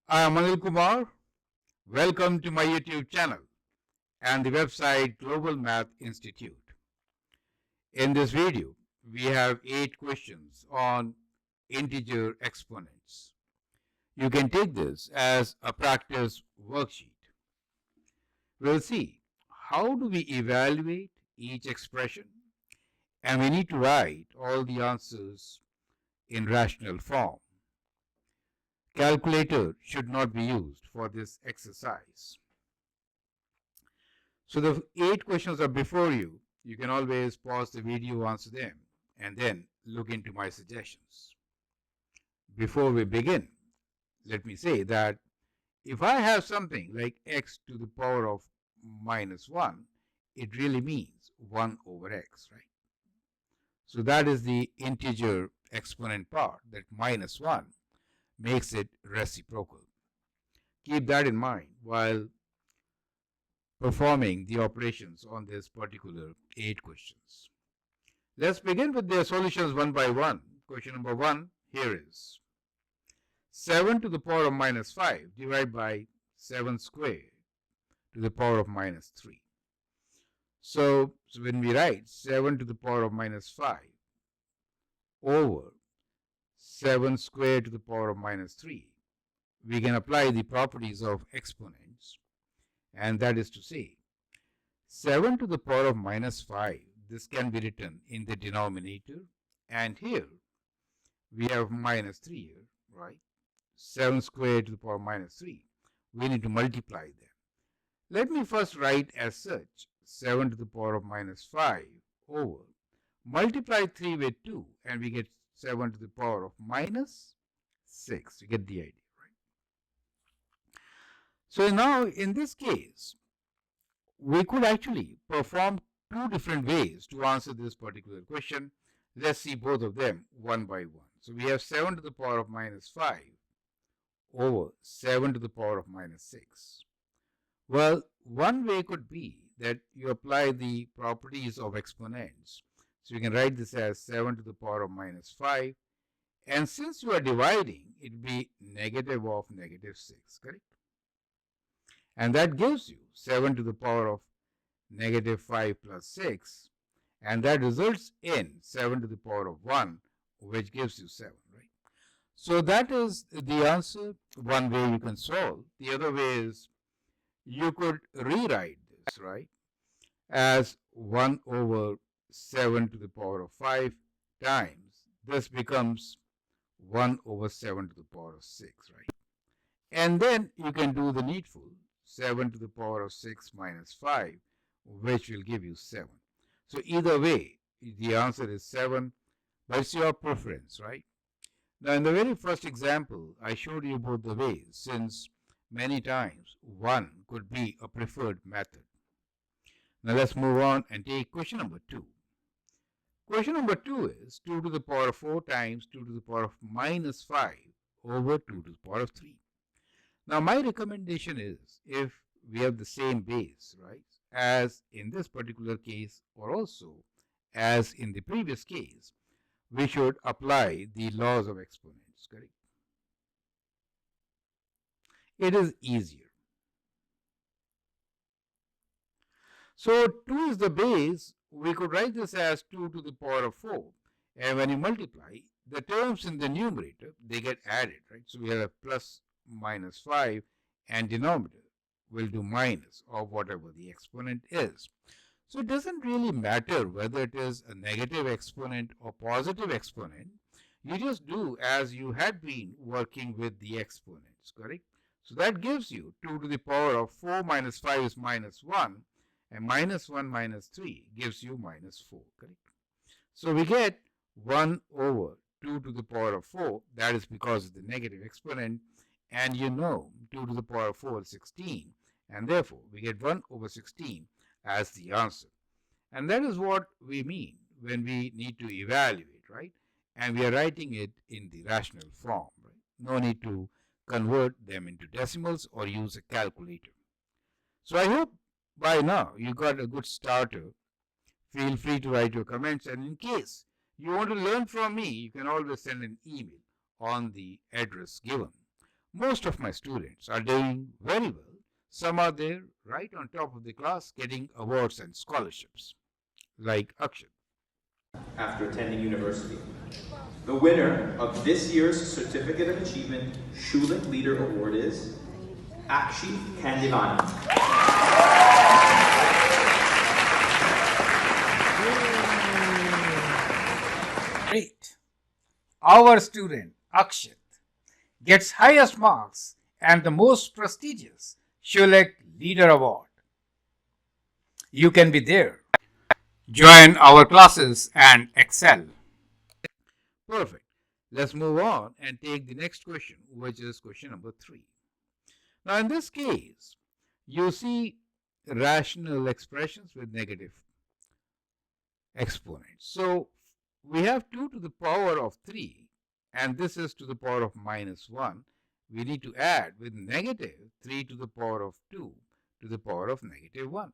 I am Anil Kumar. Welcome to my YouTube channel and the website Global Math Institute. In this video, we have 8 questions on integer exponents. You can take this as a practice worksheet. We'll see how do we evaluate each expression, and we need to write all the answers in rational form. Calculator should not be used for this exercise. So the 8 questions are before you. You can always pause the video, answer them, and then look into my suggestions. Before we begin, let me say that if I have something like x to the power of minus 1, it really means 1 over x, right? So that is the integer exponent part, that minus 1 makes it reciprocal. Keep that in mind while performing the operations on this particular 8 questions. Let's begin with their solutions one by one. Question number 1 here is 7 to the power of minus 5 divided by 7 squared to the power of minus 3. So when we write 7 to the power of minus 5 over 7 squared to the power of minus 3, we can apply the properties of exponents, and that is to say 7 to the power of minus 5, this can be written in the denominator, and here we have minus 3 here, right? 7 squared to the power of minus 3, we need to multiply them. Let me first write as such 7 to the power of minus 5 over, multiply 3 with 2, and we get 7 to the power of minus 6. You get the idea, right? So now in this case, we could actually perform 2 different ways to answer this particular question. Let's see both of them one by one. So we have 7 to the power of minus 5 over 7 to the power of minus 6. Well, one way could be that you apply the properties of exponents. So you can write this as 7 to the power of minus 5. And since you are dividing, it will be negative of negative 6, correct? And that gives you 7 to the power of negative 5 plus 6. And that results in 7 to the power of 1, which gives you 7, right? So that is the answer. One way you can solve. The other way is you could rewrite this, right, as 1 over 7 to the power of 5 times. This becomes 1 over 7 to the power of 6, right? And then you can do the needful, 7 to the power of 6 minus 5, which will give you 7. So either way, the answer is 7, but it's your preference, right? Now, in the very first example, I showed you both the ways, since many times 1 could be a preferred method. Now, let's move on and take question number 2. Question number 2 is 2 to the power of 4 times 2 to the power of minus 5 over 2 to the power of 3. Now, my recommendation is, if we have the same base, right, as in this particular case, or also as in the previous case, we should apply the laws of exponents, correct? It is easier. So 2 is the base. We could write this as 2 to the power of 4. And when you multiply, the terms in the numerator, they get added, right? So we have a plus minus 5, and denominator will do minus of whatever the exponent is. So it doesn't really matter whether it is a negative exponent or positive exponent. You just do as you had been working with the exponents, correct? So that gives you 2 to the power of 4 minus 5 is minus 1. And minus 1 minus 3 gives you minus 4, correct? So we get 1 over 2 to the power of 4. That is because of the negative exponent. And you know 2 to the power of 4 is 16. And therefore, we get 1 over 16 as the answer. And that is what we mean when we need to evaluate, right? And we are writing it in the rational form, right? No need to convert them into decimals or use a calculator. So I hope by now you got a good starter. Feel free to write your comments, and in case you want to learn from me, you can always send an email on the address given. Most of my students are doing very well. Some are there right on top of the class getting awards and scholarships, like Akshat. After attending university. The winner of this year's Certificate of Achievement Schulich Leader Award is anil.anilkhandelwal. Great. Our student Akshat gets highest marks and the most prestigious Schulich Leader Award. You can be there. Join our classes and excel. Perfect. Let's move on and take the next question, which is question number 3. Now, in this case, you see rational expressions with negative exponents. So, we have 2 to the power of 3, and this is to the power of minus 1. We need to add with negative 3 to the power of 2 to the power of negative 1.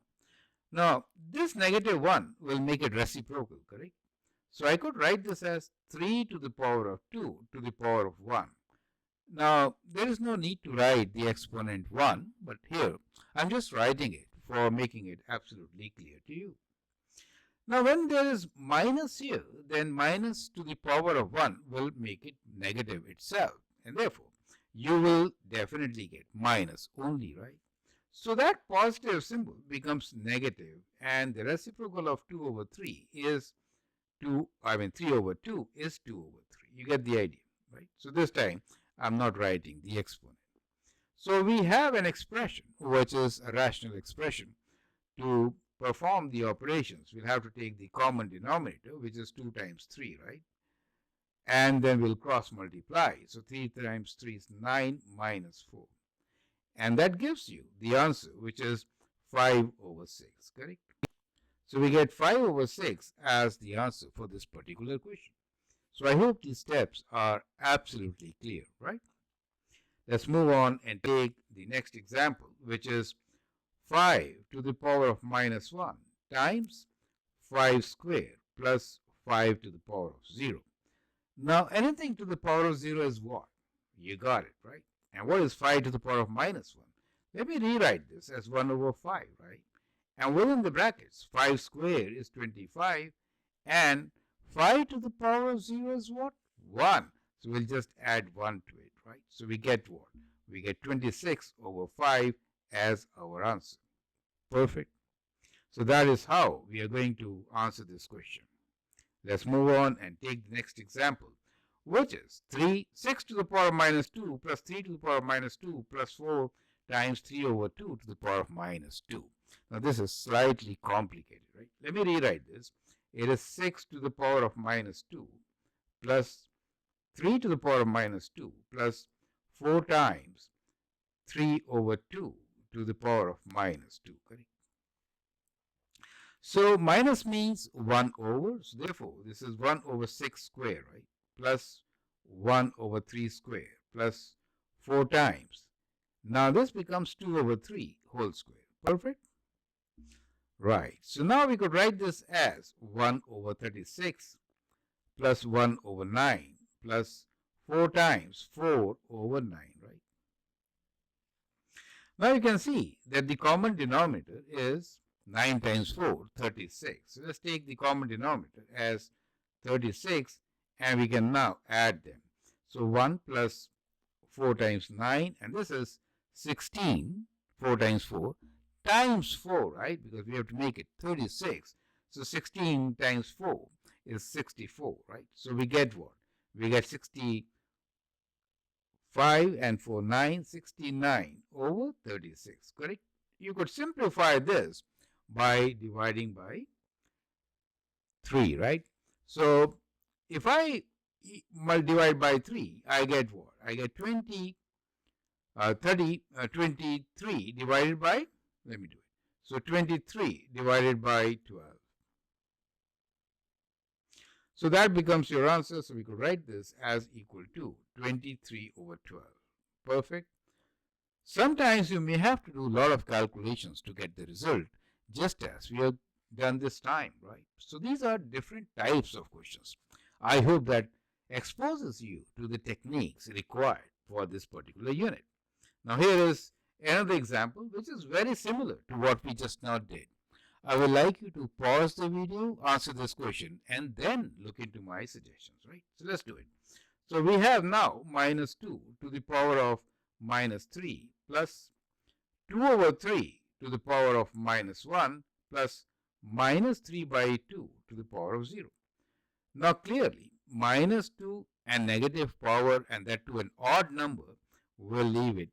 Now, this negative 1 will make it reciprocal, correct? So I could write this as 3 to the power of 2 to the power of 1. Now, there is no need to write the exponent 1, but here I'm just writing it for making it absolutely clear to you. Now, when there is minus here, then minus to the power of 1 will make it negative itself, and therefore you will definitely get minus only, right? So that positive symbol becomes negative, and the reciprocal of 2 over 3 is 3 over 2 is 2 over 3. You get the idea, right? So this time I'm not writing the exponent. So we have an expression which is a rational expression. To perform the operations, we'll have to take the common denominator, which is 2 times 3, right? And then we'll cross multiply. So 3 times 3 is 9 minus 4. And that gives you the answer, which is 5 over 6, correct? So we get 5 over 6 as the answer for this particular question. So I hope these steps are absolutely clear, right? Let's move on and take the next example, which is 5 to the power of minus 1 times 5 squared plus 5 to the power of 0. Now, anything to the power of 0 is what? You got it, right? And what is 5 to the power of minus 1? Let me rewrite this as 1 over 5, right? And within the brackets, 5 squared is 25, and 5 to the power of 0 is what? 1. So we'll just add 1 to it, right? So we get what? We get 26 over 5 as our answer. Perfect. So that is how we are going to answer this question. Let's move on and take the next example, which is 6 to the power of minus 2 plus 3 to the power of minus 2 plus 4 times 3 over 2 to the power of minus 2. Now this is slightly complicated, right? Let me rewrite this. It is 6 to the power of minus 2 plus 3 to the power of minus 2 plus 4 times 3 over 2 to the power of minus 2, correct? So minus means 1 over, so therefore this is 1 over 6 square, right? Plus 1 over 3 square plus 4 times. Now this becomes 2 over 3 whole square. Perfect? Right. So now we could write this as 1 over 36 plus 1 over 9 plus 4 times 4 over 9, right? Now you can see that the common denominator is 9 times 4, 36. So let's take the common denominator as 36, and we can now add them. So 1 plus 4 times 9, and this is 16, 4 times 4, times 4, right? Because we have to make it 36. So 16 times 4 is 64, right? So we get what? We get 65 and 4, 9, 69 over 36, correct? You could simplify this by dividing by 3, right? So if I divide by 3, I get what? I get 23 divided by, let me do it. So 23 divided by 12. So that becomes your answer. So we could write this as equal to 23 over 12. Perfect. Sometimes you may have to do a lot of calculations to get the result, just as we have done this time, right? So these are different types of questions. I hope that exposes you to the techniques required for this particular unit. Now here is another example which is very similar to what we just now did. I would like you to pause the video, answer this question, and then look into my suggestions, right? So let's do it. So we have now minus 2 to the power of minus 3 plus 2 over 3 to the power of minus 1 plus minus 3 by 2 to the power of 0. Now clearly, minus 2 and negative power, and that to an odd number, will leave it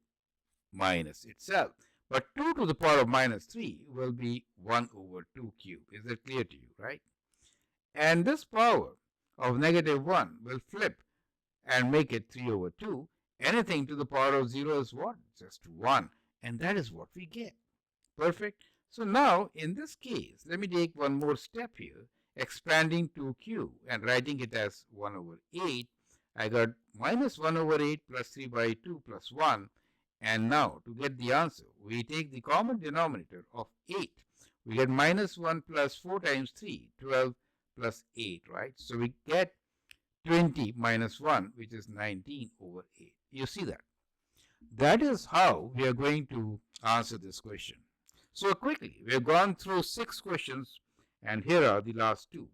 minus itself. But 2 to the power of minus 3 will be 1 over 2 cube. Is that clear to you, right? And this power of negative 1 will flip and make it 3 over 2. Anything to the power of 0 is what? Just 1. And that is what we get. Perfect. So now, in this case, let me take one more step here, expanding 2 cube and writing it as 1 over 8. I got minus 1 over 8 plus 3 by 2 plus 1. And now, to get the answer, we take the common denominator of 8. We get minus 1 plus 4 times 3, 12 plus 8, right? So we get 20 minus 1, which is 19 over 8. You see that? That is how we are going to answer this question. So quickly, we have gone through 6 questions, and here are the last 2.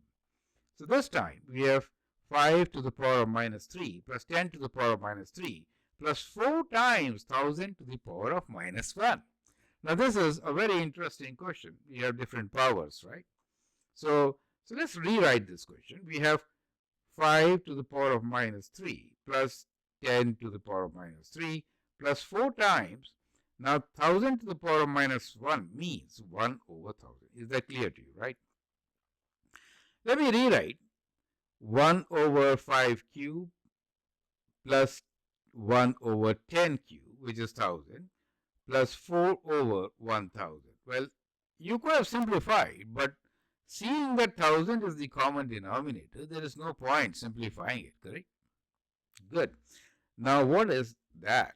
So this time, we have 5 to the power of minus 3 plus 10 to the power of minus 3 plus 4 times 1000 to the power of minus 1. Now this is a very interesting question. We have different powers, right? So let's rewrite this question. We have 5 to the power of minus 3 plus 10 to the power of minus 3 plus 4 times. Now 1000 to the power of minus 1 means 1 over 1000. Is that clear to you, right? Let me rewrite 1 over 5 cube plus 1 over 10 cube, which is 1000, plus 4 over 1000. Well, you could have simplified, but seeing that 1000 is the common denominator, there is no point simplifying it, correct? Good. Now, what is that?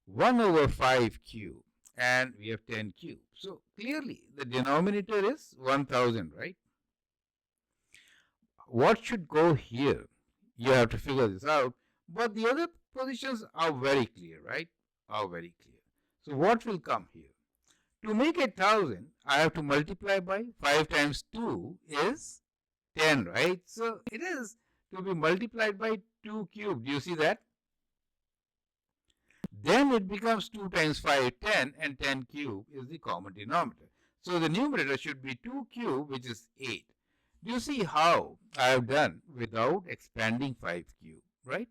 1 over 5 cube, and we have 10 cube. So, clearly, the denominator is 1000, right? What should go here? You have to figure this out, but the other positions are very clear, right? Are very clear. So, what will come here? To make it 1000, I have to multiply by 5 times 2 is 10, right? So, it is to be multiplied by 2 cubed. Do you see that? Then it becomes 2 times 5, 10, and 10 cube is the common denominator. So, the numerator should be 2 cube, which is 8. Do you see how I have done without expanding 5 cube, right?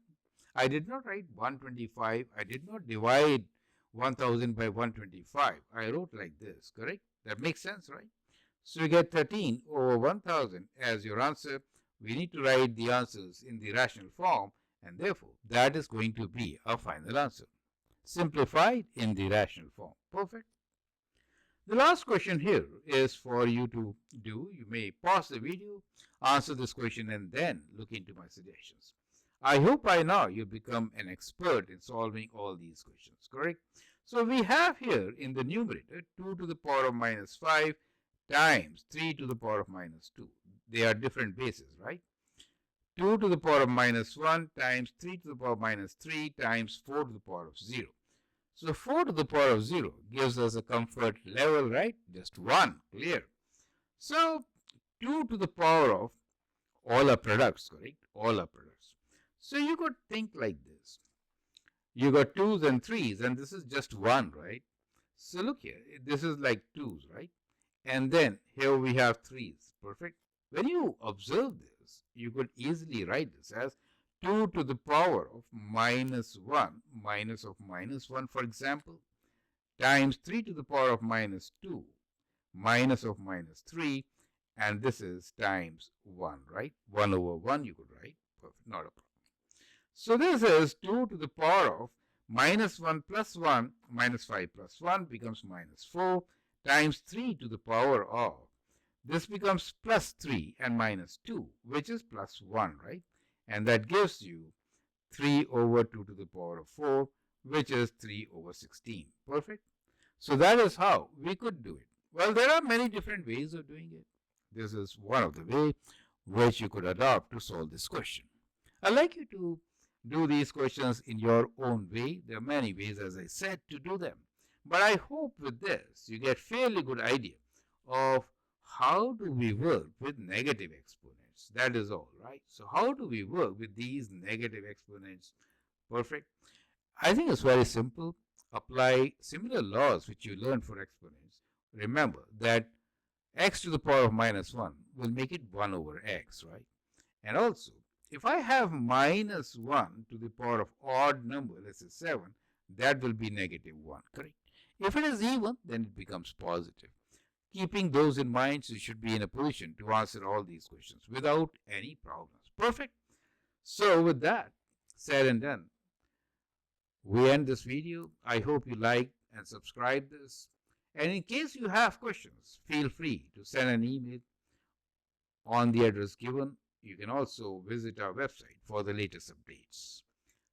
I did not write 125. I did not divide 1000 by 125. I wrote like this, correct? That makes sense, right? So you get 13 over 1000 as your answer. We need to write the answers in the rational form, and therefore that is going to be our final answer. Simplified in the rational form. Perfect. The last question here is for you to do. You may pause the video, answer this question, and then look into my suggestions. I hope by now you become an expert in solving all these questions, correct? So we have here in the numerator 2 to the power of minus 5 times 3 to the power of minus 2. They are different bases, right? 2 to the power of minus 1 times 3 to the power of minus 3 times 4 to the power of 0. So 4 to the power of 0 gives us a comfort level, right? Just 1, clear. So 2 to the power of all our products, correct? All our products. So you could think like this. You got 2s and 3s, and this is just 1, right? So look here, this is like 2s, right? And then here we have 3s, perfect. When you observe this, you could easily write this as 2 to the power of minus 1, minus of minus 1, for example, times 3 to the power of minus 2, minus of minus 3, and this is times 1, right? 1 over 1 you could write, perfect, not a problem. So this is 2 to the power of minus 1 plus 1, minus 5 plus 1 becomes minus 4, times 3 to the power of, this becomes plus 3 and minus 2, which is plus 1, right? And that gives you 3 over 2 to the power of 4, which is 3 over 16. Perfect? So that is how we could do it. Well, there are many different ways of doing it. This is one of the ways which you could adopt to solve this question. I'd like you to Do these questions in your own way. There are many ways, as I said, to do them. But I hope with this you get fairly good idea of how do we work with negative exponents. That is all, right? So how do we work with these negative exponents? Perfect. I think it's very simple. Apply similar laws which you learned for exponents. Remember that x to the power of minus 1 will make it 1 over x, right? And also, if I have minus 1 to the power of odd number, let's say 7, that will be negative 1, correct? If it is even, then it becomes positive. Keeping those in mind, you should be in a position to answer all these questions without any problems. Perfect. So with that said and done, we end this video. I hope you like and subscribe this. And in case you have questions, feel free to send an email on the address given. You can also visit our website for the latest updates.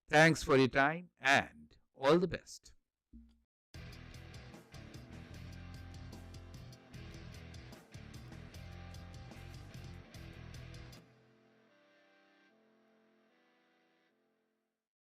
Thanks for your time and all the best.